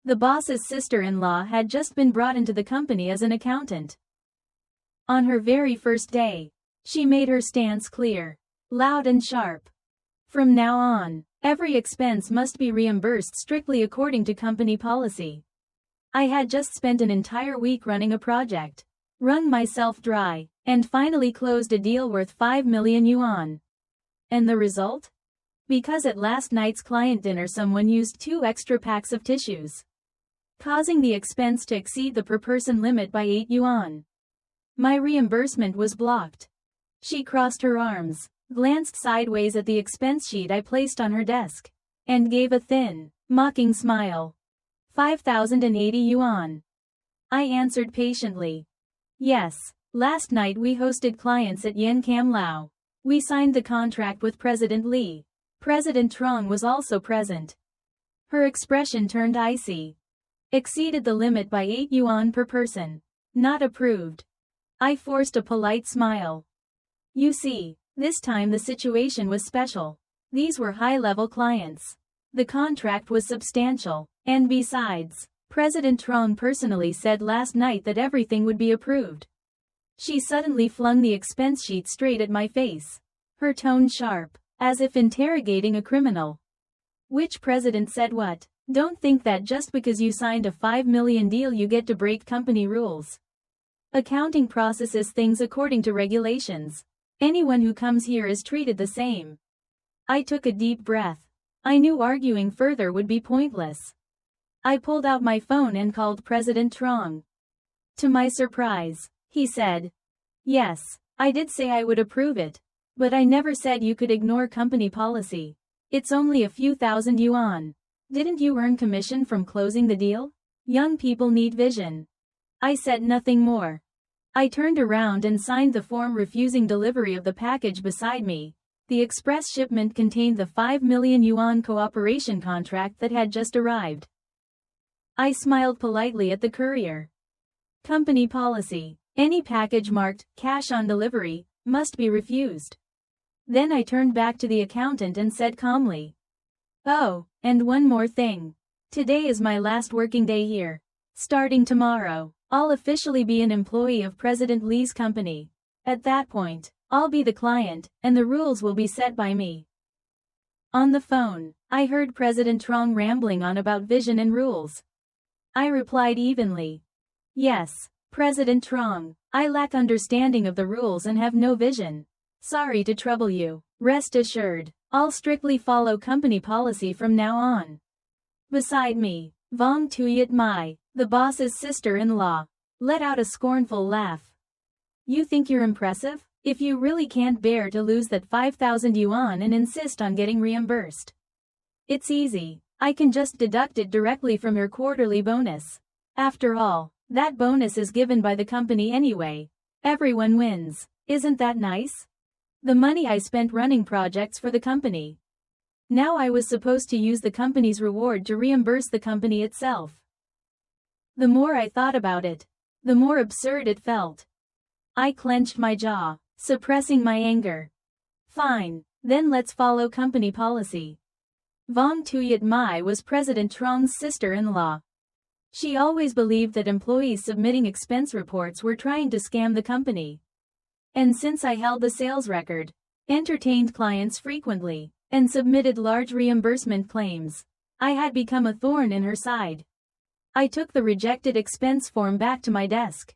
The boss's sister-in-law had just been brought into the company as an accountant. On her very first day, she made her stance clear, loud and sharp. From now on, every expense must be reimbursed strictly according to company policy. I had just spent an entire week running a project, wrung myself dry, and finally closed a deal worth 5 million yuan. And the result? Because at last night's client dinner someone used 2 extra packs of tissues, causing the expense to exceed the per-person limit by 8 yuan. My reimbursement was blocked. She crossed her arms, glanced sideways at the expense sheet I placed on her desk, and gave a thin, mocking smile. 5,080 yuan. I answered patiently. Yes, last night we hosted clients at Yen Cam Lao. We signed the contract with President Li. President Trong was also present. Her expression turned icy. Exceeded the limit by 8 yuan per person. Not approved. I forced a polite smile. You see, this time the situation was special. These were high-level clients. The contract was substantial, and besides, President Trong personally said last night that everything would be approved. She suddenly flung the expense sheet straight at my face, her tone sharp, as if interrogating a criminal. Which president said what? Don't think that just because you signed a 5 million deal you get to break company rules. Accounting processes things according to regulations. Anyone who comes here is treated the same. I took a deep breath. I knew arguing further would be pointless. I pulled out my phone and called President Trong. To my surprise, he said, "Yes, I did say I would approve it. But I never said you could ignore company policy. It's only a few thousand yuan. Didn't you earn commission from closing the deal? Young people need vision." I said nothing more. I turned around and signed the form refusing delivery of the package beside me. The express shipment contained the 5 million yuan cooperation contract that had just arrived. I smiled politely at the courier. Company policy: any package marked "cash on delivery" must be refused. Then I turned back to the accountant and said calmly, "Oh, and one more thing. Today is my last working day here. Starting tomorrow, I'll officially be an employee of President Li's company. At that point, I'll be the client, and the rules will be set by me." On the phone, I heard President Trong rambling on about vision and rules. I replied evenly, "Yes, President Trong, I lack understanding of the rules and have no vision. Sorry to trouble you. Rest assured, I'll strictly follow company policy from now on." Beside me, Vong Tuyat Mai, the boss's sister-in-law, let out a scornful laugh. "You think you're impressive? If you really can't bear to lose that 5,000 yuan and insist on getting reimbursed. It's easy, I can just deduct it directly from your quarterly bonus. After all, that bonus is given by the company anyway. Everyone wins. Isn't that nice? The money I spent running projects for the company. Now I was supposed to use the company's reward to reimburse the company itself." The more I thought about it, the more absurd it felt. I clenched my jaw, suppressing my anger. "Fine, then let's follow company policy." Vong Tuyat Mai was President Trong's sister-in-law. She always believed that employees submitting expense reports were trying to scam the company. And since I held the sales record, entertained clients frequently, and submitted large reimbursement claims, I had become a thorn in her side. I took the rejected expense form back to my desk.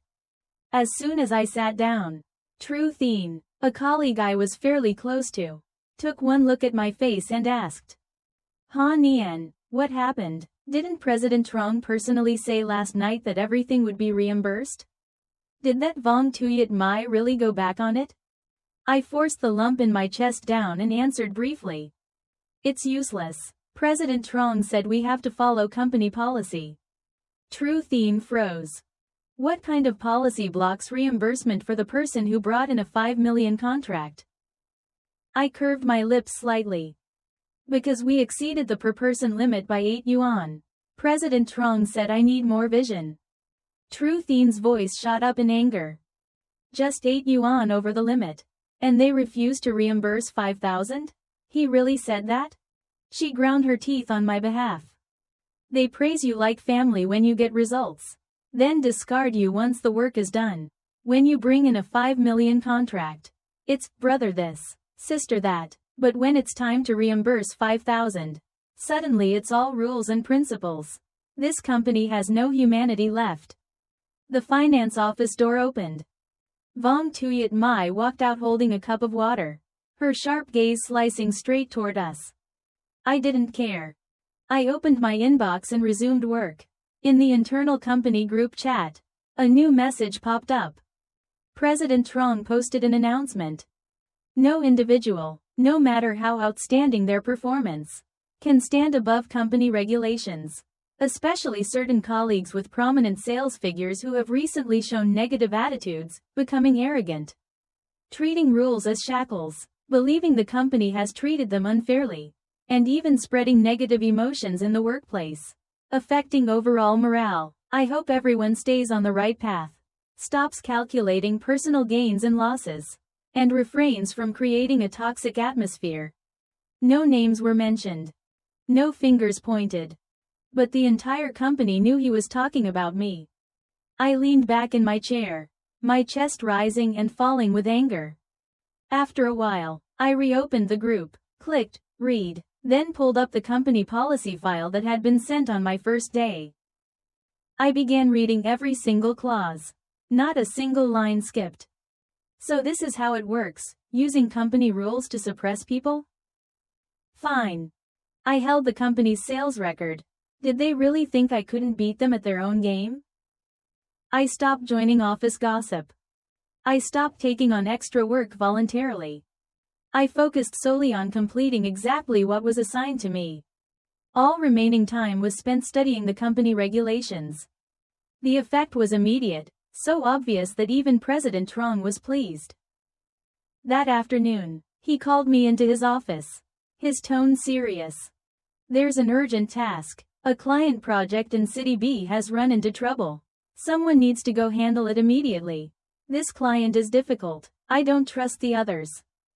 As soon as I sat down, Tru Thien, a colleague I was fairly close to, took one look at my face and asked, "Ha Nian, what happened? Didn't President Trong personally say last night that everything would be reimbursed? Did that Vong Tuyat Mai really go back on it?" I forced the lump in my chest down and answered briefly. "It's useless. President Trong said we have to follow company policy." Tru Thien froze. What kind of policy blocks reimbursement for the person who brought in a 5 million contract? I curved my lips slightly. "Because we exceeded the per-person limit by 8 yuan. President Trong said I need more vision." Tru Thien's voice shot up in anger. "Just 8 yuan over the limit. And they refused to reimburse 5,000? He really said that?" She ground her teeth on my behalf. They praise you like family when you get results. Then discard you once the work is done. When you bring in a 5 million contract, it's brother this, sister that. But when it's time to reimburse 5,000, suddenly it's all rules and principles. This company has no humanity left. The finance office door opened. Vong Tuyat Mai walked out holding a cup of water, her sharp gaze slicing straight toward us. I didn't care. I opened my inbox and resumed work. In the internal company group chat, a new message popped up. President Trong posted an announcement. No individual, no matter how outstanding their performance, can stand above company regulations, especially certain colleagues with prominent sales figures who have recently shown negative attitudes, becoming arrogant, treating rules as shackles, believing the company has treated them unfairly, and even spreading negative emotions in the workplace, affecting overall morale. I hope everyone stays on the right path, stops calculating personal gains and losses, and refrains from creating a toxic atmosphere. No names were mentioned. No fingers pointed. But the entire company knew he was talking about me. I leaned back in my chair, my chest rising and falling with anger. After a while, I reopened the group, clicked, read, then pulled up the company policy file that had been sent on my first day. I began reading every single clause. Not a single line skipped. So this is how it works, using company rules to suppress people? Fine. I held the company's sales record. Did they really think I couldn't beat them at their own game? I stopped joining office gossip. I stopped taking on extra work voluntarily. I focused solely on completing exactly what was assigned to me. All remaining time was spent studying the company regulations. The effect was immediate, so obvious that even President Trong was pleased. That afternoon, he called me into his office, his tone serious. There's an urgent task. A client project in City B has run into trouble. Someone needs to go handle it immediately. This client is difficult. I don't trust the others.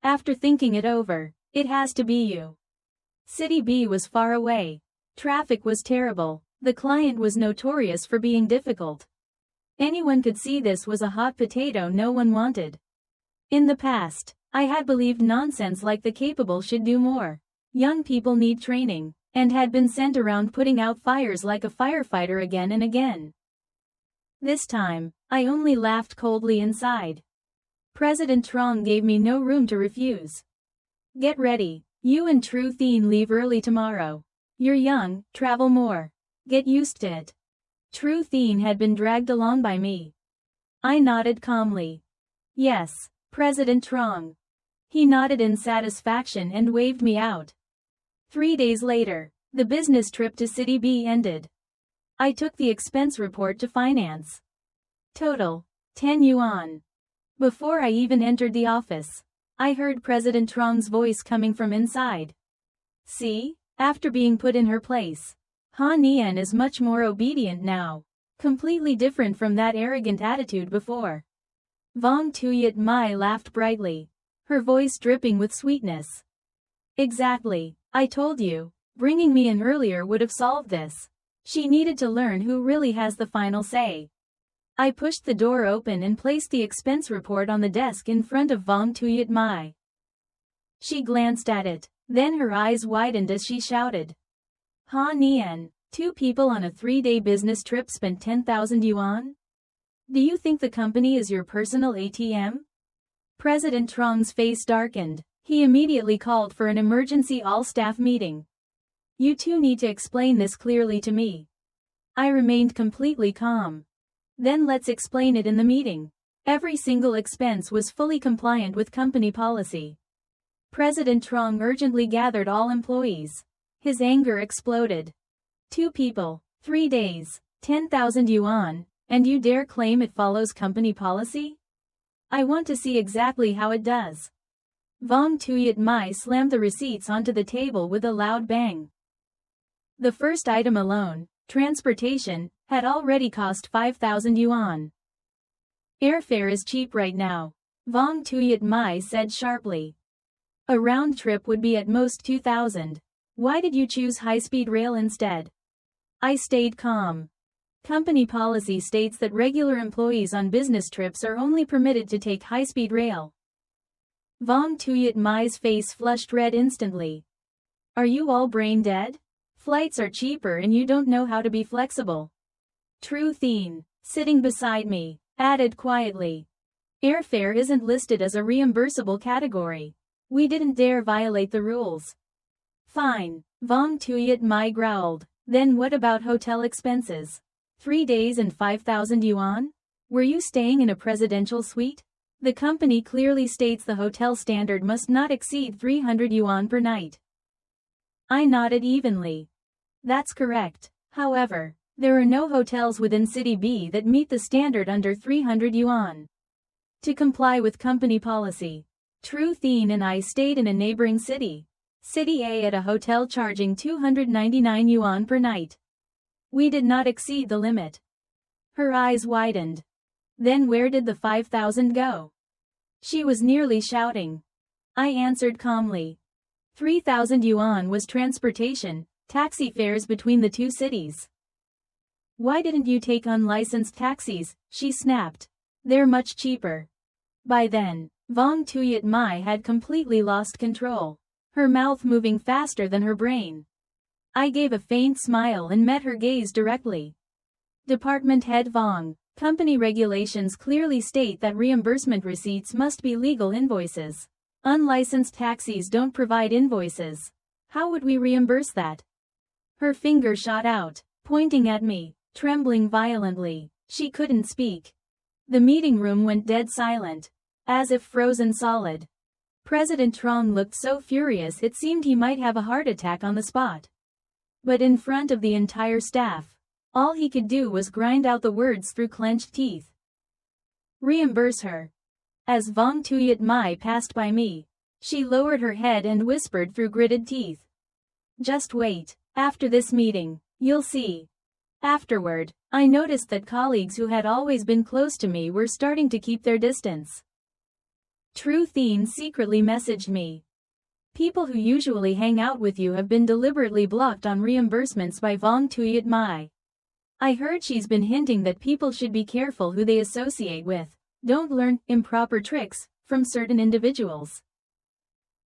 After thinking it over, it has to be you. City B was far away. Traffic was terrible. The client was notorious for being difficult. Anyone could see this was a hot potato no one wanted. In the past, I had believed nonsense like the capable should do more. Young people need training, and had been sent around putting out fires like a firefighter again and again. This time, I only laughed coldly inside. President Trong gave me no room to refuse. Get ready, you and True Thien leave early tomorrow. You're young, travel more. Get used to it. True Thien had been dragged along by me. I nodded calmly. Yes, President Trong. He nodded in satisfaction and waved me out. 3 days later, the business trip to City B ended. I took the expense report to finance. Total, 10 yuan. Before I even entered the office, I heard President Trong's voice coming from inside. See, after being put in her place, Han Nian is much more obedient now, completely different from that arrogant attitude before. Vong Tuyat Mai laughed brightly, her voice dripping with sweetness. Exactly, I told you, bringing me in earlier would have solved this. She needed to learn who really has the final say. I pushed the door open and placed the expense report on the desk in front of Vong Tuyat Mai. She glanced at it, then her eyes widened as she shouted. Ha Nian, 2 people on a 3-day business trip spent 10,000 yuan? Do you think the company is your personal ATM? President Trong's face darkened. He immediately called for an emergency all-staff meeting. You two need to explain this clearly to me. I remained completely calm. Then let's explain it in the meeting. Every single expense was fully compliant with company policy. President Trong urgently gathered all employees. His anger exploded. 2 people, 3 days, 10,000 yuan, and you dare claim it follows company policy? I want to see exactly how it does. Vong Tuyat Mai slammed the receipts onto the table with a loud bang. The first item alone, transportation, had already cost 5,000 yuan. Airfare is cheap right now, Vong Tuyat Mai said sharply. A round trip would be at most 2,000. Why did you choose high-speed rail instead? I stayed calm. Company policy states that regular employees on business trips are only permitted to take high-speed rail. Vong Tuyat Mai's face flushed red instantly. Are you all brain dead? Flights are cheaper and you don't know how to be flexible. True Thien, sitting beside me, added quietly. Airfare isn't listed as a reimbursable category. We didn't dare violate the rules. Fine, Vong Tuyat Mai growled. Then what about hotel expenses? 3 days and 5,000 yuan? Were you staying in a presidential suite? The company clearly states the hotel standard must not exceed 300 yuan per night. I nodded evenly. That's correct. However, there are no hotels within City B that meet the standard under 300 yuan. To comply with company policy, True Thien and I stayed in a neighboring city, City A, at a hotel charging 299 yuan per night. We did not exceed the limit. Her eyes widened. Then where did the 5,000 go? She was nearly shouting. I answered calmly. 3,000 yuan was transportation, taxi fares between the two cities. Why didn't you take unlicensed taxis? She snapped. They're much cheaper. By then, Vong Tuyat Mai had completely lost control, her mouth moving faster than her brain. I gave a faint smile and met her gaze directly. Department Head Vong, company regulations clearly state that reimbursement receipts must be legal invoices. Unlicensed taxis don't provide invoices. How would we reimburse that? Her finger shot out, pointing at me, trembling violently. She couldn't speak. The meeting room went dead silent, as if frozen solid. President Trong looked so furious it seemed he might have a heart attack on the spot. But in front of the entire staff, all he could do was grind out the words through clenched teeth. Reimburse her. As Vong Tuyat Mai passed by me, she lowered her head and whispered through gritted teeth. Just wait, after this meeting, you'll see. Afterward, I noticed that colleagues who had always been close to me were starting to keep their distance. True Thien secretly messaged me. People who usually hang out with you have been deliberately blocked on reimbursements by Vong Tuyat Mai. I heard she's been hinting that people should be careful who they associate with, don't learn improper tricks from certain individuals.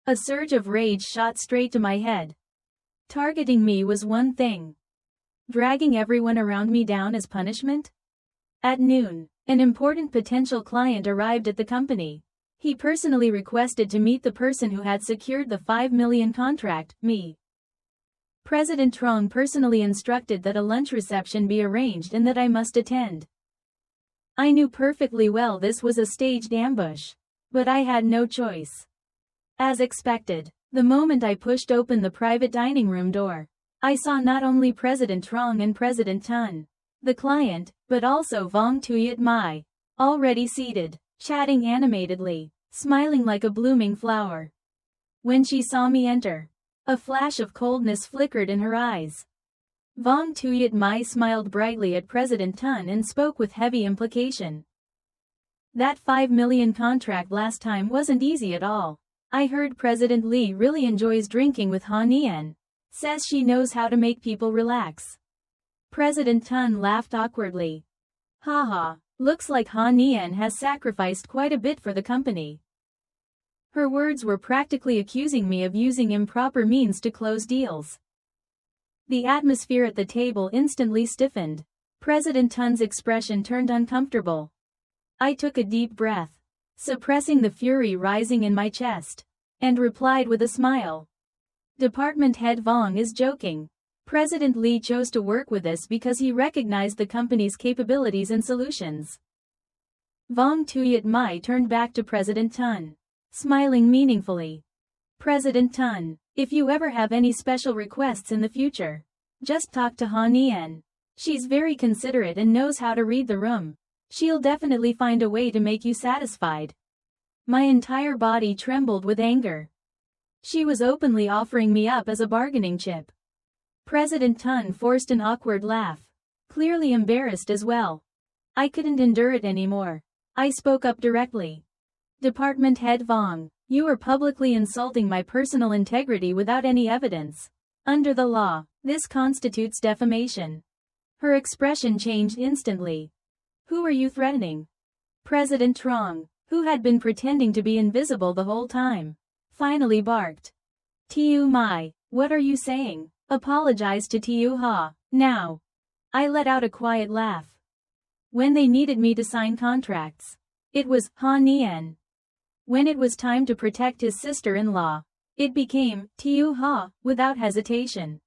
A surge of rage shot straight to my head. Targeting me was one thing. Dragging everyone around me down as punishment? At noon, an important potential client arrived at the company. He personally requested to meet the person who had secured the 5 million contract, me. President Trong personally instructed that a lunch reception be arranged and that I must attend. I knew perfectly well this was a staged ambush, but I had no choice. As expected, the moment I pushed open the private dining room door, I saw not only President Trong and President Tun, the client, but also Vong Tuyat Mai, already seated, chatting animatedly, smiling like a blooming flower. When she saw me enter, a flash of coldness flickered in her eyes. Vong Tuyat Mai smiled brightly at President Tun and spoke with heavy implication. That 5 million contract last time wasn't easy at all. I heard President Lee really enjoys drinking with Han Nian. Says she knows how to make people relax. President Tun laughed awkwardly. Haha, looks like Han Nian has sacrificed quite a bit for the company. Her words were practically accusing me of using improper means to close deals. The atmosphere at the table instantly stiffened. President Tun's expression turned uncomfortable. I took a deep breath, suppressing the fury rising in my chest, and replied with a smile. Department Head Vong is joking. President Lee chose to work with us because he recognized the company's capabilities and solutions. Vong Tuyat Mai turned back to President Tun, smiling meaningfully. President Tun, if you ever have any special requests in the future, just talk to Han Nian. She's very considerate and knows how to read the room. She'll definitely find a way to make you satisfied. My entire body trembled with anger. She was openly offering me up as a bargaining chip. President Tun forced an awkward laugh, clearly embarrassed as well. I couldn't endure it anymore. I spoke up directly. Department Head Vong, you are publicly insulting my personal integrity without any evidence. Under the law, this constitutes defamation. Her expression changed instantly. Who are you threatening? President Trong, who had been pretending to be invisible the whole time, finally barked. Tiu Mai, what are you saying? Apologize to Tiu Ha, now. I let out a quiet laugh. When they needed me to sign contracts, it was Ha Nian. When it was time to protect his sister-in-law, it became Tiu Ha, without hesitation.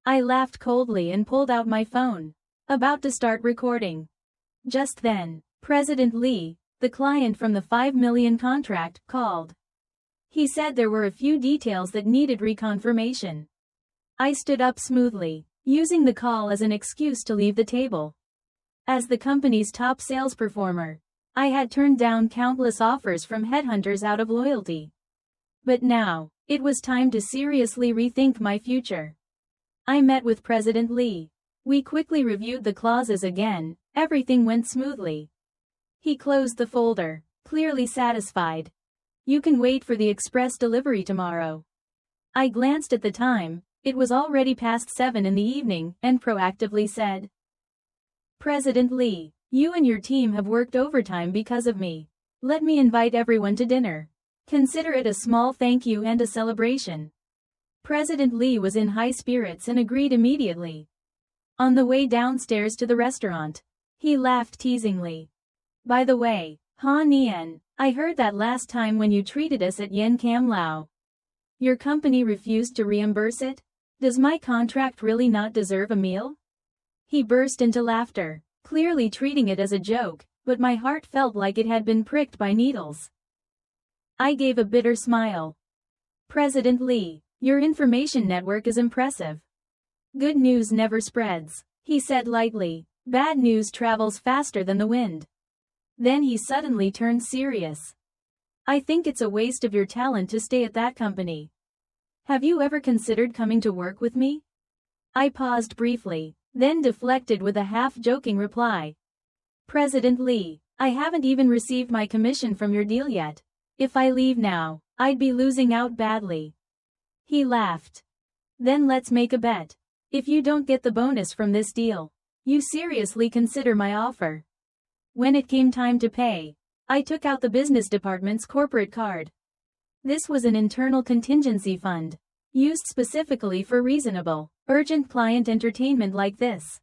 I laughed coldly and pulled out my phone, about to start recording. Just then, President Lee, the client from the 5 million contract, called. He said there were a few details that needed reconfirmation. I stood up smoothly, using the call as an excuse to leave the table. As the company's top sales performer, I had turned down countless offers from headhunters out of loyalty. But now, it was time to seriously rethink my future. I met with President Lee. We quickly reviewed the clauses again, everything went smoothly. He closed the folder, clearly satisfied. You can wait for the express delivery tomorrow. I glanced at the time, it was already past 7 in the evening, and proactively said. President Lee, you and your team have worked overtime because of me. Let me invite everyone to dinner. Consider it a small thank you and a celebration. President Lee was in high spirits and agreed immediately. On the way downstairs to the restaurant, he laughed teasingly. By the way, Ha Nian, I heard that last time when you treated us at Yen Cam Lao. Your company refused to reimburse it? Does my contract really not deserve a meal? He burst into laughter, clearly treating it as a joke, but my heart felt like it had been pricked by needles. I gave a bitter smile. President Lee, your information network is impressive. Good news never spreads, he said lightly. Bad news travels faster than the wind. Then he suddenly turned serious. I think it's a waste of your talent to stay at that company. Have you ever considered coming to work with me? I paused briefly, then deflected with a half-joking reply. President Lee, I haven't even received my commission from your deal yet. If I leave now, I'd be losing out badly. He laughed. Then let's make a bet. If you don't get the bonus from this deal, you seriously consider my offer. When it came time to pay, I took out the business department's corporate card. This was an internal contingency fund, used specifically for reasonable, urgent client entertainment like this.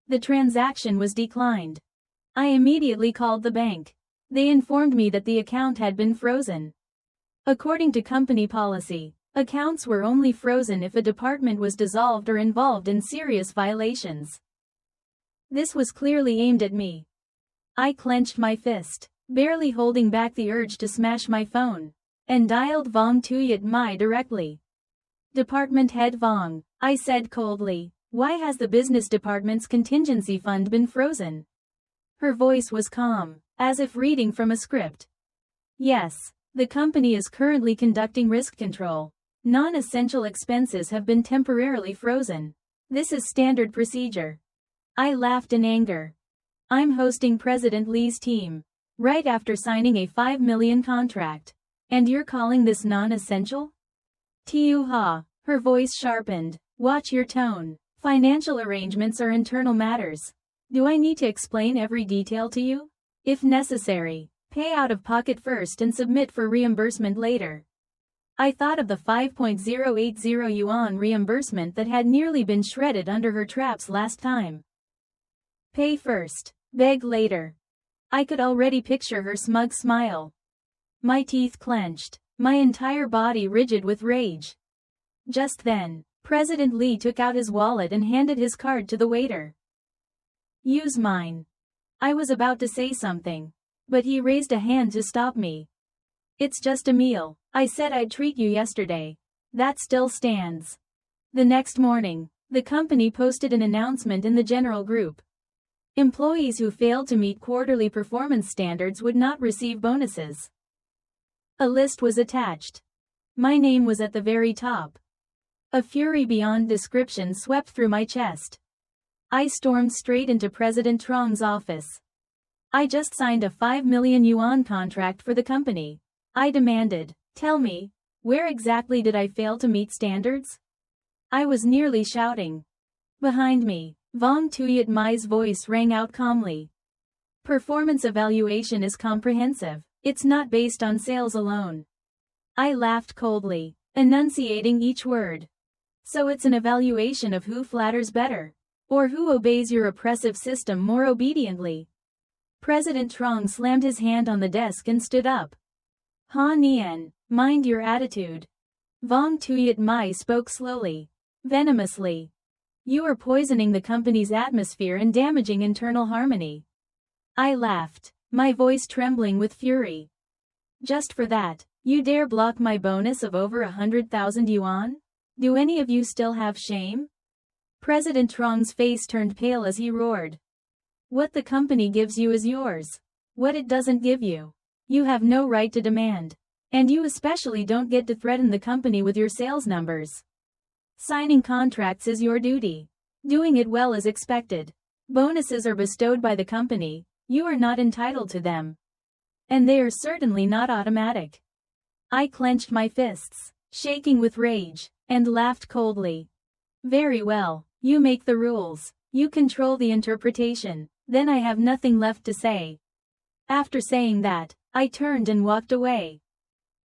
The transaction was declined. I immediately called the bank. They informed me that the account had been frozen. According to company policy, accounts were only frozen if a department was dissolved or involved in serious violations. This was clearly aimed at me. I clenched my fist, barely holding back the urge to smash my phone, and dialed Vong Tuyat Mai directly. Department Head Vong, I said coldly, why has the business department's contingency fund been frozen? Her voice was calm, as if reading from a script. Yes, the company is currently conducting risk control. Non-essential expenses have been temporarily frozen. This is standard procedure. I laughed in anger. I'm hosting President Lee's team, right after signing a 5 million contract. And you're calling this non-essential? Tiu Ha, her voice sharpened. Watch your tone. Financial arrangements are internal matters. Do I need to explain every detail to you? If necessary, pay out of pocket first and submit for reimbursement later. I thought of the 5.080 yuan reimbursement that had nearly been shredded under her traps last time. Pay first, beg later. I could already picture her smug smile. My teeth clenched, my entire body rigid with rage. Just then, President Lee took out his wallet and handed his card to the waiter. Use mine. I was about to say something, but he raised a hand to stop me. It's just a meal. I said I'd treat you yesterday. That still stands. The next morning, the company posted an announcement in the general group. Employees who failed to meet quarterly performance standards would not receive bonuses. A list was attached. My name was at the very top. A fury beyond description swept through my chest. I stormed straight into President Trong's office. I just signed a 5 million yuan contract for the company. I demanded, tell me, where exactly did I fail to meet standards? I was nearly shouting. Behind me, Vong Tuyat Mai's voice rang out calmly. Performance evaluation is comprehensive. It's not based on sales alone. I laughed coldly, enunciating each word. So it's an evaluation of who flatters better, or who obeys your oppressive system more obediently. President Trong slammed his hand on the desk and stood up. Ha Nian, mind your attitude. Vong Tuyat Mai spoke slowly, venomously. You are poisoning the company's atmosphere and damaging internal harmony. I laughed, my voice trembling with fury. Just for that, you dare block my bonus of over 100,000 yuan? Do any of you still have shame? President Trong's face turned pale as he roared. What the company gives you is yours. What it doesn't give you, you have no right to demand. And you especially don't get to threaten the company with your sales numbers. Signing contracts is your duty. Doing it well is expected. Bonuses are bestowed by the company, you are not entitled to them. And they are certainly not automatic. I clenched my fists, shaking with rage, and laughed coldly. Very well, you make the rules, you control the interpretation, then I have nothing left to say. After saying that, I turned and walked away.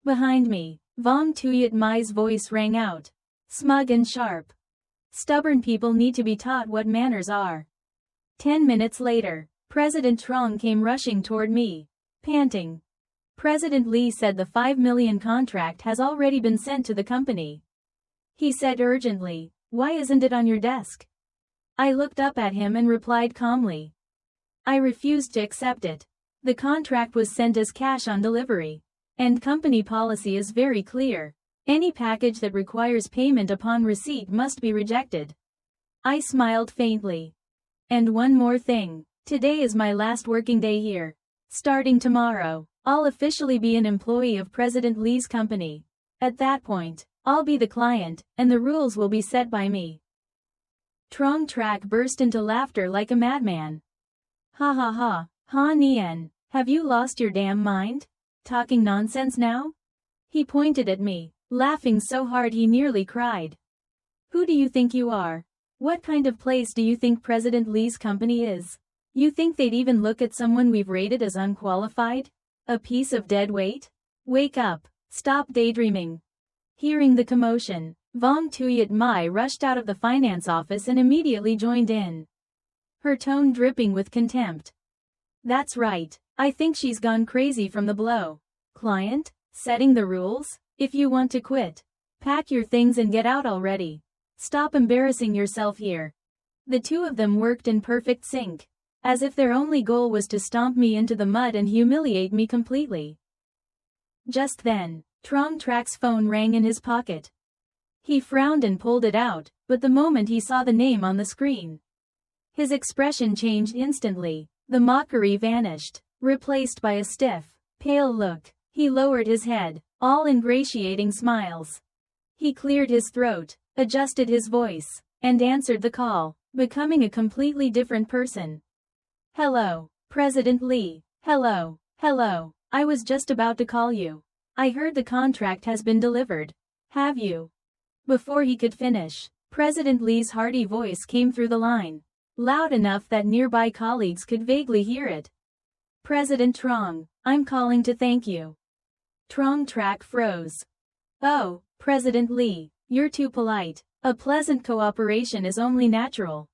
Behind me, Vong Tuyat Mai's voice rang out, smug and sharp. Stubborn people need to be taught what manners are. 10 minutes later, President Trong came rushing toward me, panting. President Lee said the 5 million contract has already been sent to the company. He said urgently, why isn't it on your desk? I looked up at him and replied calmly. I refused to accept it. The contract was sent as cash on delivery. And company policy is very clear. Any package that requires payment upon receipt must be rejected. I smiled faintly. And one more thing. Today is my last working day here. Starting tomorrow, I'll officially be an employee of President Lee's company. At that point, I'll be the client, and the rules will be set by me. Trong Trak burst into laughter like a madman. Ha ha ha, Ha Nian, have you lost your damn mind? Talking nonsense now? He pointed at me, laughing so hard he nearly cried. Who do you think you are? What kind of place do you think President Lee's company is? You think they'd even look at someone we've rated as unqualified? A piece of dead weight? Wake up, stop daydreaming. Hearing the commotion, Vong Tuyat Mai rushed out of the finance office and immediately joined in. Her tone dripping with contempt. That's right, I think she's gone crazy from the blow. Client, setting the rules? If you want to quit, pack your things and get out already. Stop embarrassing yourself here. The two of them worked in perfect sync, as if their only goal was to stomp me into the mud and humiliate me completely. Just then, Trong Trak's phone rang in his pocket. He frowned and pulled it out, but the moment he saw the name on the screen, his expression changed instantly. The mockery vanished, replaced by a stiff, pale look. He lowered his head, all ingratiating smiles. He cleared his throat, adjusted his voice, and answered the call, becoming a completely different person. Hello, President Lee. Hello, hello. I was just about to call you. I heard the contract has been delivered. Have you? Before he could finish, President Lee's hearty voice came through the line, loud enough that nearby colleagues could vaguely hear it. President Trong, I'm calling to thank you. Trong Trak froze. Oh, President Lee, you're too polite. A pleasant cooperation is only natural.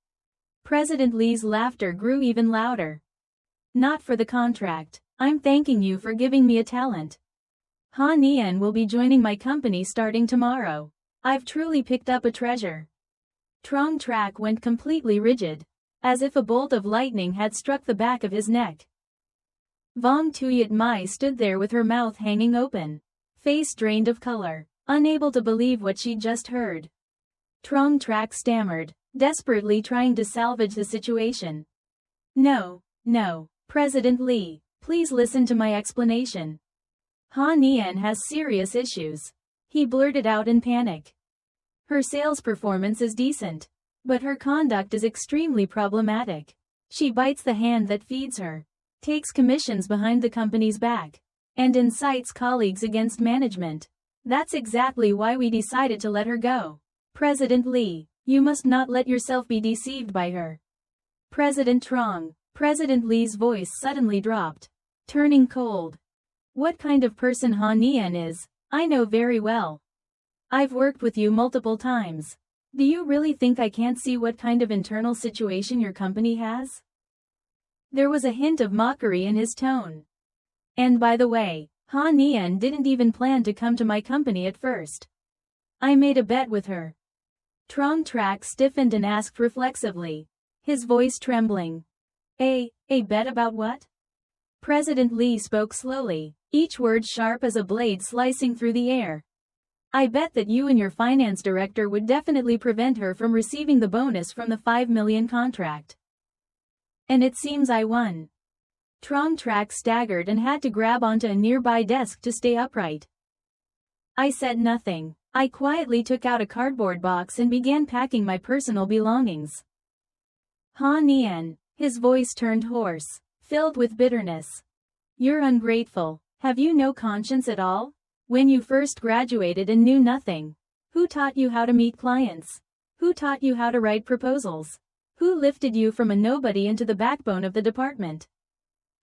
President Lee's laughter grew even louder. Not for the contract. I'm thanking you for giving me a talent. Ha Nian will be joining my company starting tomorrow. I've truly picked up a treasure. Trong Trak went completely rigid, as if a bolt of lightning had struck the back of his neck. Vong Tuyat Mai stood there with her mouth hanging open, face drained of color, unable to believe what she'd just heard. Trong Trak stammered, desperately trying to salvage the situation. No, President Lee, please listen to my explanation. Ha Nian has serious issues. He blurted out in panic. Her sales performance is decent, but her conduct is extremely problematic. She bites the hand that feeds her, takes commissions behind the company's back, and incites colleagues against management. That's exactly why we decided to let her go. President Lee, You must not let yourself be deceived by her. President Trong. President Lee's voice suddenly dropped, turning cold. What kind of person Ha Nian is, I know very well. I've worked with you multiple times. Do you really think I can't see what kind of internal situation your company has? There was a hint of mockery in his tone. And by the way, Ha Nian didn't even plan to come to my company at first. I made a bet with her. Trong Trak stiffened and asked reflexively, his voice trembling. A bet about what? President Lee spoke slowly, each word sharp as a blade slicing through the air. I bet that you and your finance director would definitely prevent her from receiving the bonus from the 5 million contract. And it seems I won. Trong Trak staggered and had to grab onto a nearby desk to stay upright. I said nothing. I quietly took out a cardboard box and began packing my personal belongings. Ha Nian, his voice turned hoarse, filled with bitterness. You're ungrateful. Have you no conscience at all? When you first graduated and knew nothing, who taught you how to meet clients? Who taught you how to write proposals? Who lifted you from a nobody into the backbone of the department?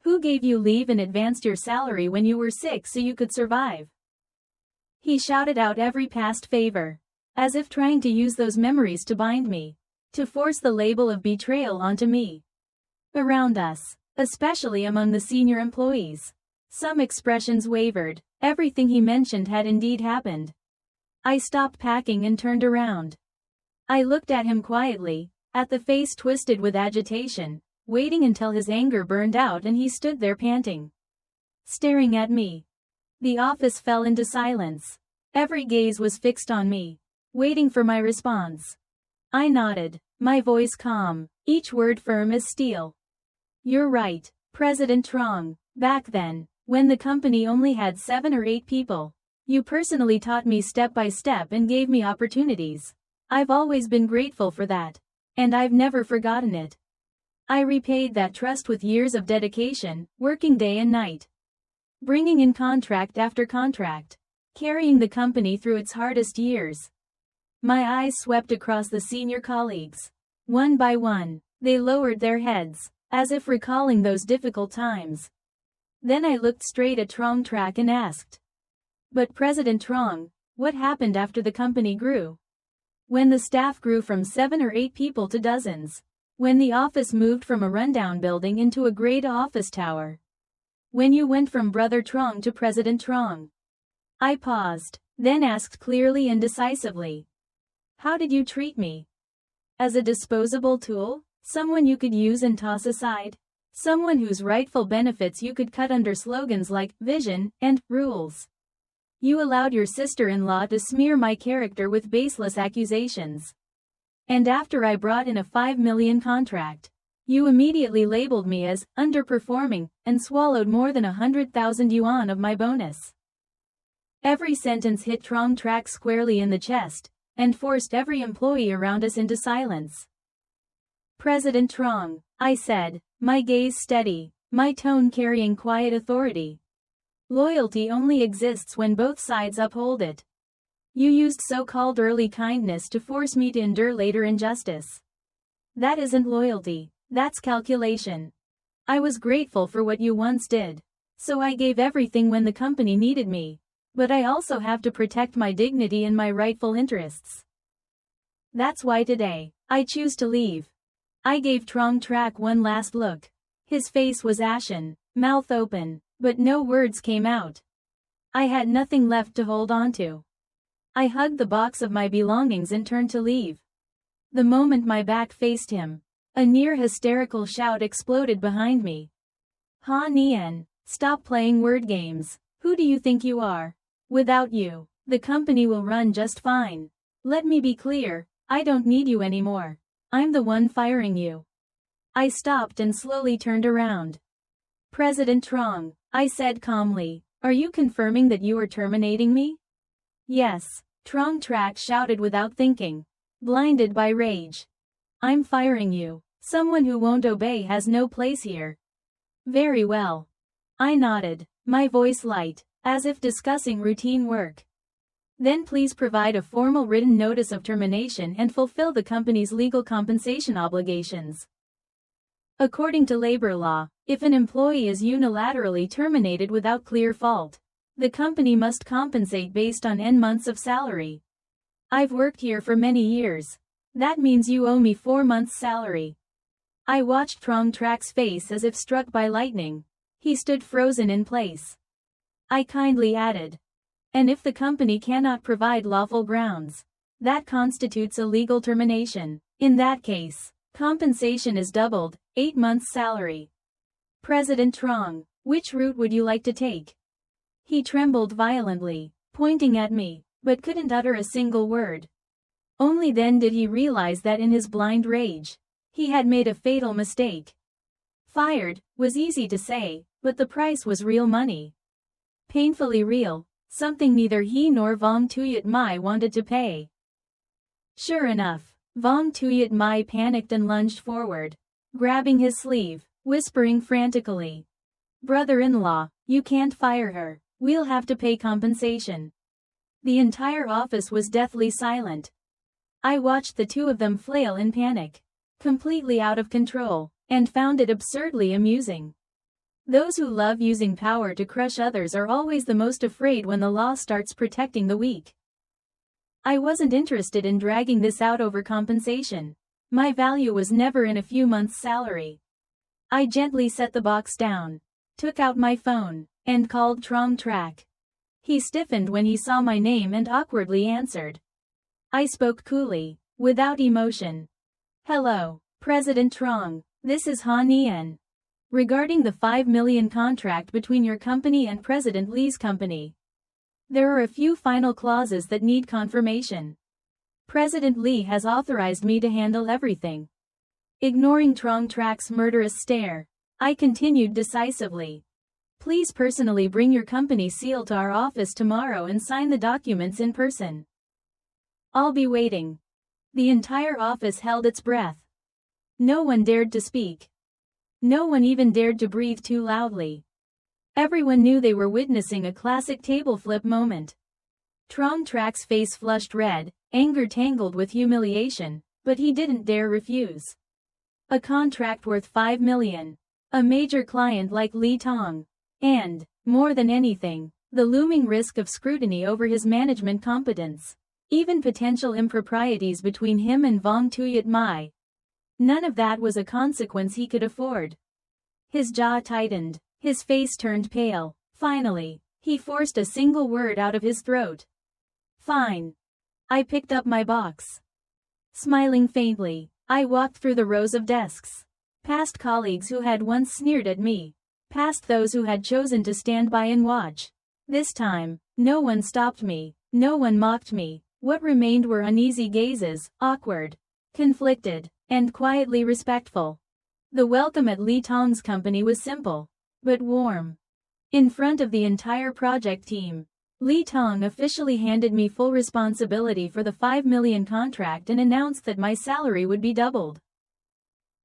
Who gave you leave and advanced your salary when you were sick so you could survive? He shouted out every past favor, as if trying to use those memories to bind me, to force the label of betrayal onto me. Around us, especially among the senior employees, some expressions wavered. Everything he mentioned had indeed happened. I stopped packing and turned around. I looked at him quietly, at the face twisted with agitation, waiting until his anger burned out and he stood there panting, staring at me. The office fell into silence. Every gaze was fixed on me, waiting for my response. I nodded, my voice calm, each word firm as steel. You're right, President Trong. Back then, when the company only had 7 or 8 people, you personally taught me step by step and gave me opportunities. I've always been grateful for that. And I've never forgotten it. I repaid that trust with years of dedication, working day and night, bringing in contract after contract, carrying the company through its hardest years. My eyes swept across the senior colleagues. One by one, they lowered their heads, as if recalling those difficult times. Then I looked straight at Trong Trak and asked, but President Trong, what happened after the company grew? When the staff grew from 7 or 8 people to dozens. When the office moved from a rundown building into a great office tower. When you went from Brother Trong to President Trong. I paused, then asked clearly and decisively. How did you treat me? As a disposable tool? Someone you could use and toss aside? Someone whose rightful benefits you could cut under slogans like vision and rules? You allowed your sister-in-law to smear my character with baseless accusations. And after I brought in a 5 million contract, you immediately labeled me as underperforming and swallowed more than 100,000 yuan of my bonus. Every sentence hit Trong Trak squarely in the chest and forced every employee around us into silence. President Trong, I said, my gaze steady, my tone carrying quiet authority. Loyalty only exists when both sides uphold it. You used so-called early kindness to force me to endure later injustice. That isn't loyalty, that's calculation. I was grateful for what you once did, so I gave everything when the company needed me, but I also have to protect my dignity and my rightful interests. That's why today, I choose to leave. I gave Trong Trak one last look. His face was ashen, mouth open, but no words came out. I had nothing left to hold on to. I hugged the box of my belongings and turned to leave. The moment my back faced him, a near hysterical shout exploded behind me. Ha Nian, stop playing word games. Who do you think you are? Without you, the company will run just fine. Let me be clear, I don't need you anymore. I'm the one firing you. I stopped and slowly turned around. President Trong, I said calmly, are you confirming that you are terminating me? Yes, Trong Trak shouted without thinking, blinded by rage. I'm firing you. Someone who won't obey has no place here. Very well. I nodded, my voice light, as if discussing routine work. Then please provide a formal written notice of termination and fulfill the company's legal compensation obligations. According to labor law, if an employee is unilaterally terminated without clear fault, the company must compensate based on N months of salary. I've worked here for many years. That means you owe me 4 months' salary. I watched Trong Trak's face as if struck by lightning. He stood frozen in place. I kindly added, and if the company cannot provide lawful grounds, that constitutes a legal termination. In that case, compensation is doubled, 8 months' salary. President Trong, which route would you like to take? He trembled violently, pointing at me, but couldn't utter a single word. Only then did he realize that in his blind rage, he had made a fatal mistake. Fired was easy to say, but the price was real money. Painfully real, something neither he nor Vong Tuyat Mai wanted to pay. Sure enough, Vong Tuyat Mai panicked and lunged forward, grabbing his sleeve, whispering frantically, "Brother-in-law, you can't fire her, we'll have to pay compensation." The entire office was deathly silent. I watched the two of them flail in panic, completely out of control, and found it absurdly amusing. Those who love using power to crush others are always the most afraid when the law starts protecting the weak. I wasn't interested in dragging this out over compensation. My value was never in a few months' salary. I gently set the box down, took out my phone, and called Trong Trak. He stiffened when he saw my name and awkwardly answered. I spoke coolly, without emotion. "Hello, President Trong, this is Han Nian. Regarding the 5 million contract between your company and President Lee's company. There are a few final clauses that need confirmation. President Lee has authorized me to handle everything." Ignoring Trong Trak's murderous stare, I continued decisively. "Please personally bring your company seal to our office tomorrow and sign the documents in person. I'll be waiting." The entire office held its breath. No one dared to speak. No one even dared to breathe too loudly. Everyone knew they were witnessing a classic table flip moment. Trong Trak's face flushed red, anger tangled with humiliation, but he didn't dare refuse. A contract worth 5 million. A major client like Lee Tong. And, more than anything, the looming risk of scrutiny over his management competence. Even potential improprieties between him and Vong Tuyat Mai. None of that was a consequence he could afford. His jaw tightened, his face turned pale. Finally, he forced a single word out of his throat. "Fine." I picked up my box. Smiling faintly, I walked through the rows of desks. Past colleagues who had once sneered at me. Past those who had chosen to stand by and watch. This time, no one stopped me, no one mocked me. What remained were uneasy gazes, awkward, conflicted, and quietly respectful. The welcome at Lee Tong's company was simple, but warm. In front of the entire project team, Lee Tong officially handed me full responsibility for the 5 million contract and announced that my salary would be doubled.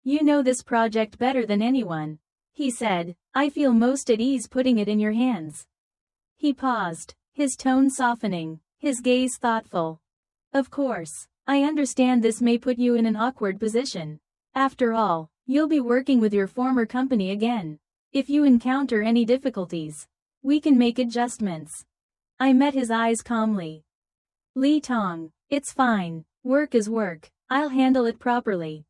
"You know this project better than anyone," he said. "I feel most at ease putting it in your hands." He paused, his tone softening, his gaze thoughtful. "Of course, I understand this may put you in an awkward position. After all, you'll be working with your former company again. If you encounter any difficulties, we can make adjustments." I met his eyes calmly. "Lee Tong, it's fine, work is work, I'll handle it properly."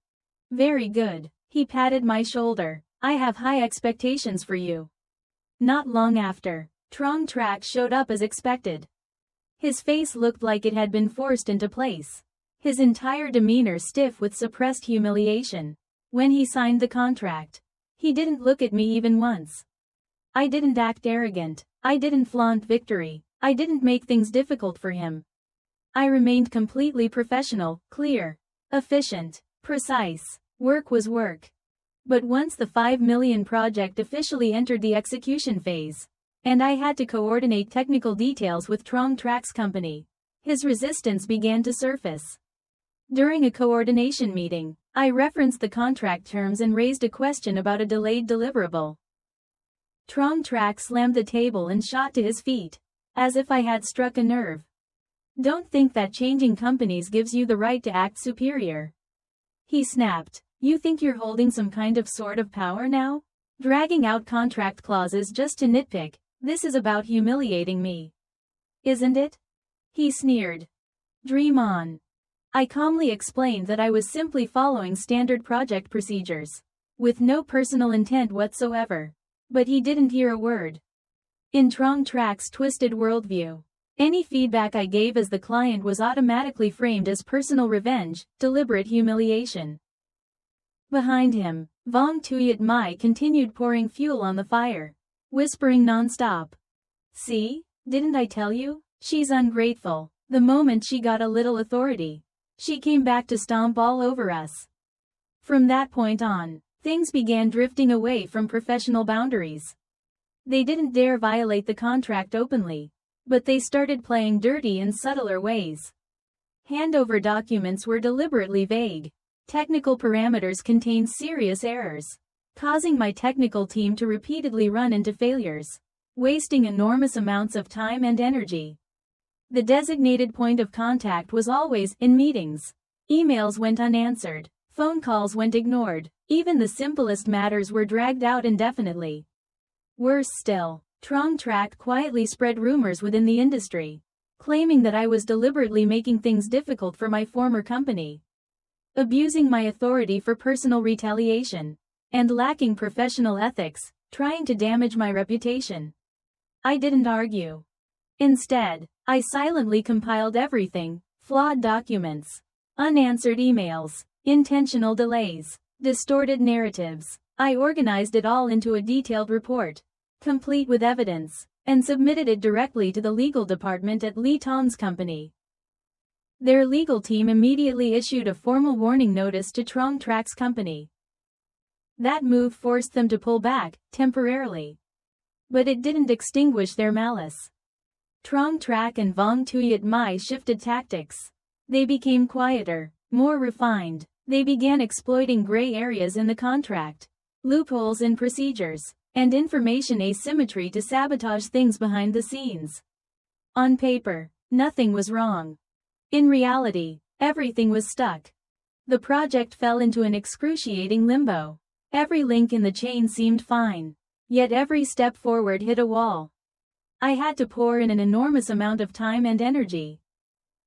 "Very good." He patted my shoulder. "I have high expectations for you." Not long after, Trong Trak showed up as expected. His face looked like it had been forced into place. His entire demeanor stiff with suppressed humiliation. When he signed the contract, he didn't look at me even once. I didn't act arrogant. I didn't flaunt victory. I didn't make things difficult for him. I remained completely professional, clear, efficient, precise. Work was work. But once the 5 million project officially entered the execution phase, and I had to coordinate technical details with Trong Trak's company, his resistance began to surface. During a coordination meeting, I referenced the contract terms and raised a question about a delayed deliverable. Trong Trak slammed the table and shot to his feet, as if I had struck a nerve. Don't think that changing companies gives you the right to act superior. He snapped. You think you're holding some kind of sort of power now? Dragging out contract clauses just to nitpick, this is about humiliating me. Isn't it? He sneered. Dream on. I calmly explained that I was simply following standard project procedures, with no personal intent whatsoever. But he didn't hear a word. In Trong Trak's twisted worldview, any feedback I gave as the client was automatically framed as personal revenge, deliberate humiliation. Behind him, Vong Tuyat Mai continued pouring fuel on the fire, whispering non-stop. See? Didn't I tell you? She's ungrateful. The moment she got a little authority, she came back to stomp all over us. From that point on, things began drifting away from professional boundaries. They didn't dare violate the contract openly, but they started playing dirty in subtler ways. Handover documents were deliberately vague. Technical parameters contained serious errors, causing my technical team to repeatedly run into failures, wasting enormous amounts of time and energy. The designated point of contact was always in meetings. Emails went unanswered, phone calls went ignored, even the simplest matters were dragged out indefinitely. Worse still, Trong Trak quietly spread rumors within the industry, claiming that I was deliberately making things difficult for my former company, abusing my authority for personal retaliation, and lacking professional ethics, trying to damage my reputation. I didn't argue. Instead, I silently compiled everything: flawed documents, unanswered emails, intentional delays, distorted narratives. I organized it all into a detailed report, complete with evidence, and submitted it directly to the legal department at Li Tong's company. Their legal team immediately issued a formal warning notice to Trong Trak's company. That move forced them to pull back, temporarily. But it didn't extinguish their malice. Trong Trak and Vong Tuyat Mai shifted tactics. They became quieter, more refined. They began exploiting gray areas in the contract, loopholes in procedures, and information asymmetry to sabotage things behind the scenes. On paper, nothing was wrong. In reality, everything was stuck. The project fell into an excruciating limbo. Every link in the chain seemed fine, yet every step forward hit a wall. I had to pour in an enormous amount of time and energy,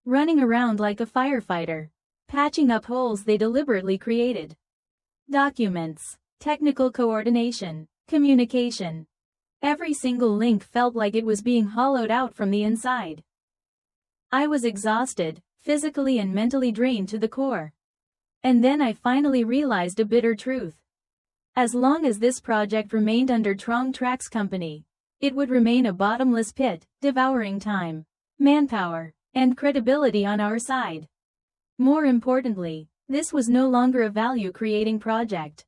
running around like a firefighter, patching up holes they deliberately created. Documents, technical coordination, communication. Every single link felt like it was being hollowed out from the inside. I was exhausted, physically and mentally drained to the core. And then I finally realized a bitter truth. As long as this project remained under Trong Trak's company, it would remain a bottomless pit, devouring time, manpower, and credibility on our side. More importantly, this was no longer a value-creating project.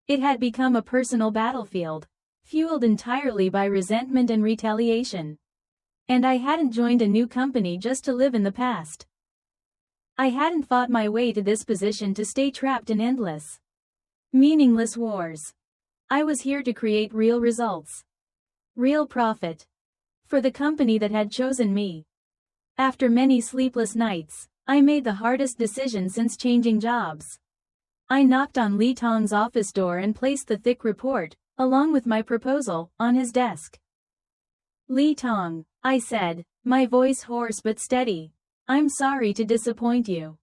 It had become a personal battlefield, fueled entirely by resentment and retaliation. And I hadn't joined a new company just to live in the past. I hadn't fought my way to this position to stay trapped in endless, meaningless wars. I was here to create real results. Real profit. For the company that had chosen me. After many sleepless nights, I made the hardest decision since changing jobs. I knocked on Li Tong's office door and placed the thick report, along with my proposal, on his desk. Li Tong, I said, my voice hoarse but steady. I'm sorry to disappoint you.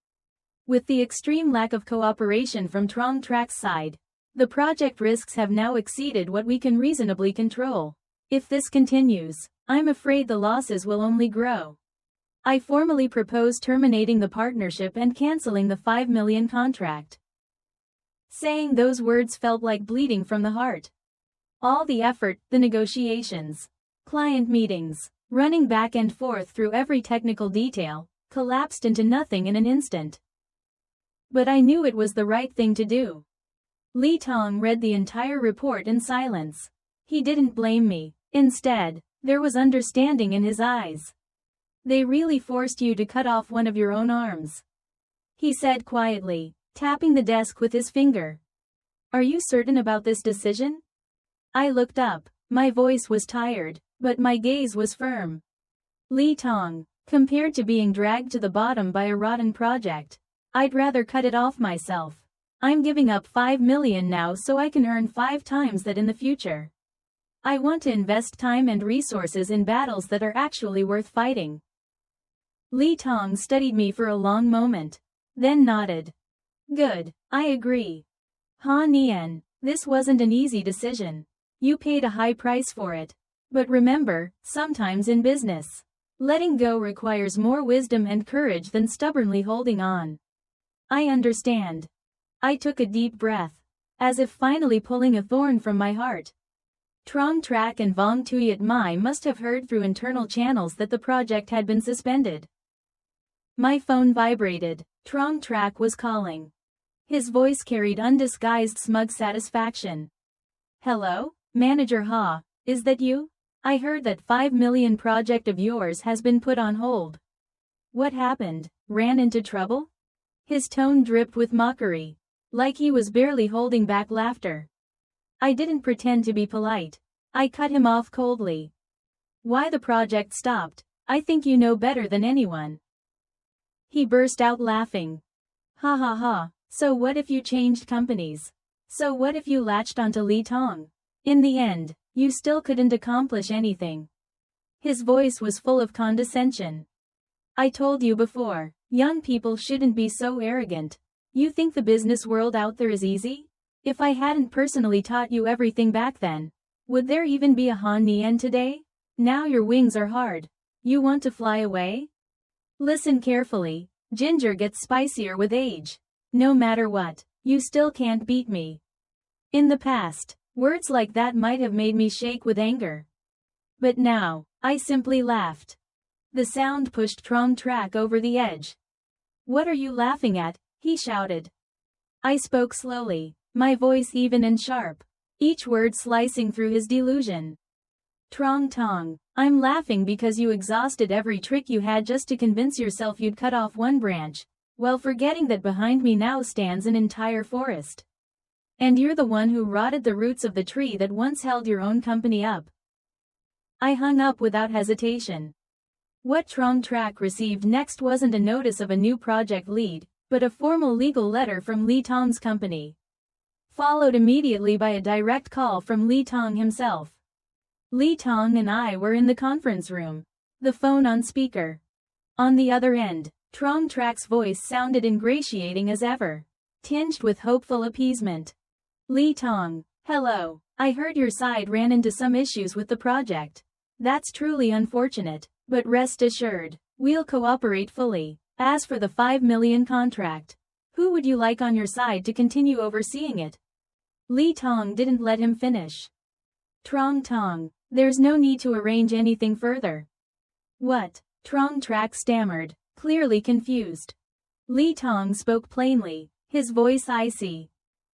With the extreme lack of cooperation from Trong Trak's side, the project risks have now exceeded what we can reasonably control. If this continues, I'm afraid the losses will only grow. I formally propose terminating the partnership and canceling the $5 million contract. Saying those words felt like bleeding from the heart. All the effort, the negotiations, client meetings, running back and forth through every technical detail, collapsed into nothing in an instant. But I knew it was the right thing to do. Li Tong read the entire report in silence. He didn't blame me. Instead, there was understanding in his eyes. They really forced you to cut off one of your own arms, he said quietly, tapping the desk with his finger. Are you certain about this decision? I looked up. My voice was tired, but my gaze was firm. Li Tong, Compared to being dragged to the bottom by a rotten project, I'd rather cut it off myself. I'm giving up 5 million now so I can earn 5 times that in the future. I want to invest time and resources in battles that are actually worth fighting. Li Tong studied me for a long moment, then nodded. Good, I agree. Ha Nian, this wasn't an easy decision. You paid a high price for it. But remember, sometimes in business, letting go requires more wisdom and courage than stubbornly holding on. I understand. I took a deep breath, as if finally pulling a thorn from my heart. Trong Trak and Vong Tuyat Mai must have heard through internal channels that the project had been suspended. My phone vibrated. Trong Trak was calling. His voice carried undisguised smug satisfaction. Hello, Manager Ha, is that you? I heard that 5 million project of yours has been put on hold. What happened? Ran into trouble? His tone dripped with mockery, like he was barely holding back laughter. I didn't pretend to be polite. I cut him off coldly. Why the project stopped? I think you know better than anyone. He burst out laughing. Ha ha ha, so what if you changed companies? So what if you latched onto Li Tong? In the end, you still couldn't accomplish anything. His voice was full of condescension. I told you before, young people shouldn't be so arrogant. You think the business world out there is easy? If I hadn't personally taught you everything back then, would there even be a Han Nian today? Now your wings are hard. You want to fly away? Listen carefully, ginger gets spicier with age. No matter what, you still can't beat me. In the past, words like that might have made me shake with anger. But now, I simply laughed. The sound pushed Trong Trak over the edge. What are you laughing at? He shouted. I spoke slowly, my voice even and sharp, each word slicing through his delusion. Trong Tong, I'm laughing because you exhausted every trick you had just to convince yourself you'd cut off one branch, while forgetting that behind me now stands an entire forest. And you're the one who rotted the roots of the tree that once held your own company up. I hung up without hesitation. What Trong Trak received next wasn't a notice of a new project lead, but a formal legal letter from Li Tong's company. Followed immediately by a direct call from Li Tong himself. Li Tong and I were in the conference room, the phone on speaker. On the other end, Trong Trak's voice sounded ingratiating as ever, tinged with hopeful appeasement. Li Tong, hello, I heard your side ran into some issues with the project. That's truly unfortunate, but rest assured, we'll cooperate fully. As for the 5 million contract, who would you like on your side to continue overseeing it? Li Tong didn't let him finish. Trong Tong, there's no need to arrange anything further. What? Trong Trak stammered, clearly confused. Li Tong spoke plainly, his voice icy.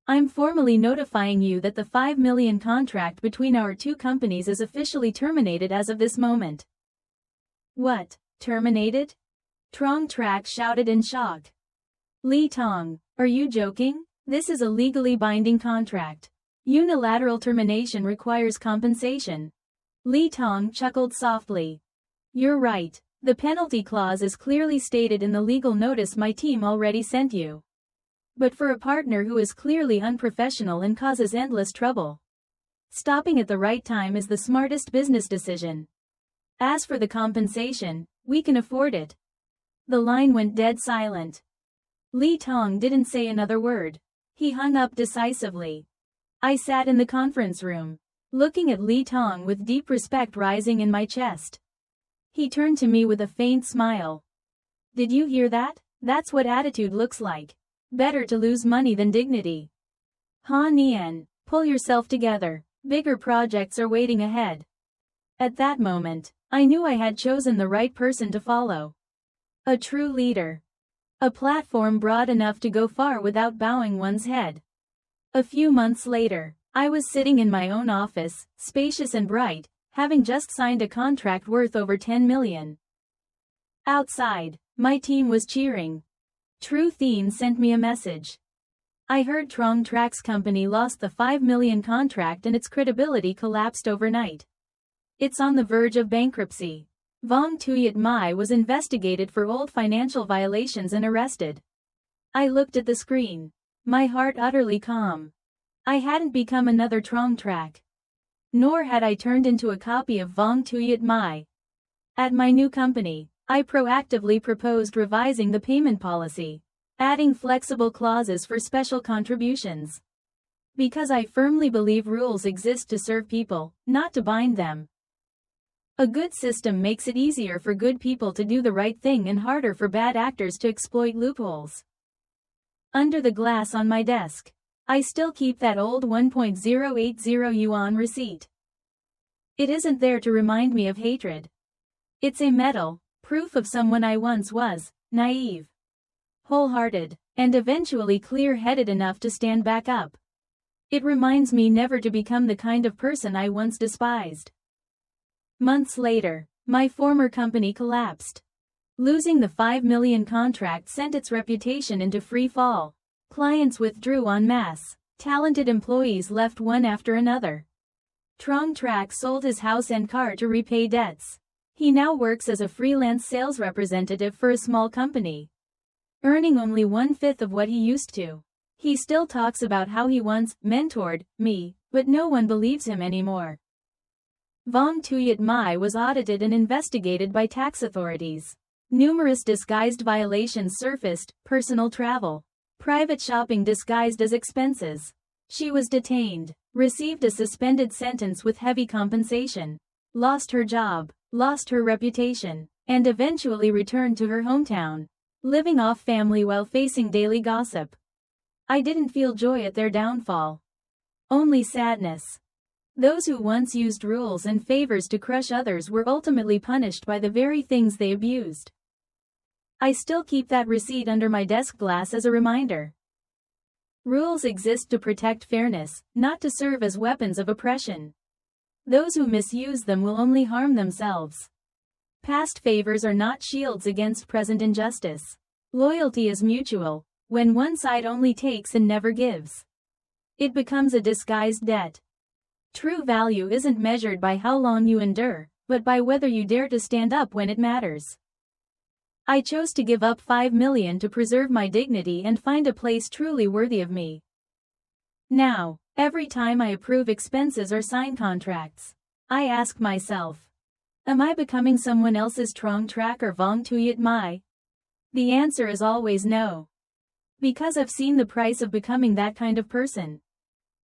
I'm formally notifying you that the 5 million contract between our two companies is officially terminated as of this moment. What? Terminated? Trong Trak shouted in shock. Li Tong, are you joking? This is a legally binding contract. Unilateral termination requires compensation. Li Tong chuckled softly. You're right, the penalty clause is clearly stated in the legal notice my team already sent you. But for a partner who is clearly unprofessional and causes endless trouble, stopping at the right time is the smartest business decision. As for the compensation, we can afford it. The line went dead silent. Li Tong didn't say another word. He hung up decisively. I sat in the conference room, looking at Li Tong with deep respect rising in my chest. He turned to me with a faint smile. Did you hear that? That's what attitude looks like. Better to lose money than dignity. Ha Nian, pull yourself together. Bigger projects are waiting ahead. At that moment, I knew I had chosen the right person to follow. A true leader. A platform broad enough to go far without bowing one's head. A few months later, I was sitting in my own office, spacious and bright, having just signed a contract worth over 10 million. Outside, my team was cheering. True Thien sent me a message. I heard Trong Trak's company lost the 5 million contract and its credibility collapsed overnight. It's on the verge of bankruptcy. Vong Tuyat Mai was investigated for old financial violations and arrested. I looked at the screen. My heart utterly calm. I hadn't become another Trong Trak. Nor had I turned into a copy of Vong Tuyat Mai. At my new company, I proactively proposed revising the payment policy, adding flexible clauses for special contributions. Because I firmly believe rules exist to serve people, not to bind them. A good system makes it easier for good people to do the right thing and harder for bad actors to exploit loopholes. Under the glass on my desk, I still keep that old 1.080 yuan receipt. It isn't there to remind me of hatred. It's a medal, proof of someone I once was, naive, wholehearted, and eventually clear-headed enough to stand back up. It reminds me never to become the kind of person I once despised. Months later, my former company collapsed. Losing the 5 million contract sent its reputation into free fall. Clients withdrew en masse. Talented employees left one after another. Trong Trak sold his house and car to repay debts. He now works as a freelance sales representative for a small company, earning only 1/5 of what he used to. He still talks about how he once mentored me, but no one believes him anymore. Vong Tuyat Mai was audited and investigated by tax authorities. Numerous disguised violations surfaced: personal travel, private shopping disguised as expenses. She was detained, received a suspended sentence with heavy compensation, lost her job, lost her reputation, and eventually returned to her hometown, living off family while facing daily gossip. I didn't feel joy at their downfall. Only sadness. Those who once used rules and favors to crush others were ultimately punished by the very things they abused. I still keep that receipt under my desk glass as a reminder. Rules exist to protect fairness, not to serve as weapons of oppression. Those who misuse them will only harm themselves. Past favors are not shields against present injustice. Loyalty is mutual. When one side only takes and never gives, it becomes a disguised debt. True value isn't measured by how long you endure, but by whether you dare to stand up when it matters. I chose to give up 5 million to preserve my dignity and find a place truly worthy of me. Now, every time I approve expenses or sign contracts, I ask myself, am I becoming someone else's Trong Trak or Vong Tuyat Mai? The answer is always no. Because I've seen the price of becoming that kind of person.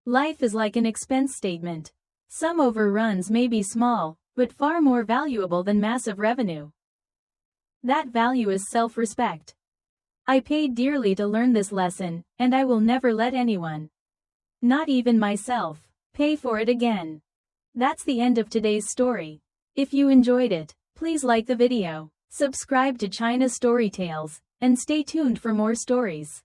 Life is like an expense statement. Some overruns may be small, but far more valuable than massive revenue. That value is self-respect. I paid dearly to learn this lesson, and I will never let anyone, not even myself, pay for it again. That's the end of today's story. If you enjoyed it, please like the video, subscribe to China Story Tales, and stay tuned for more stories.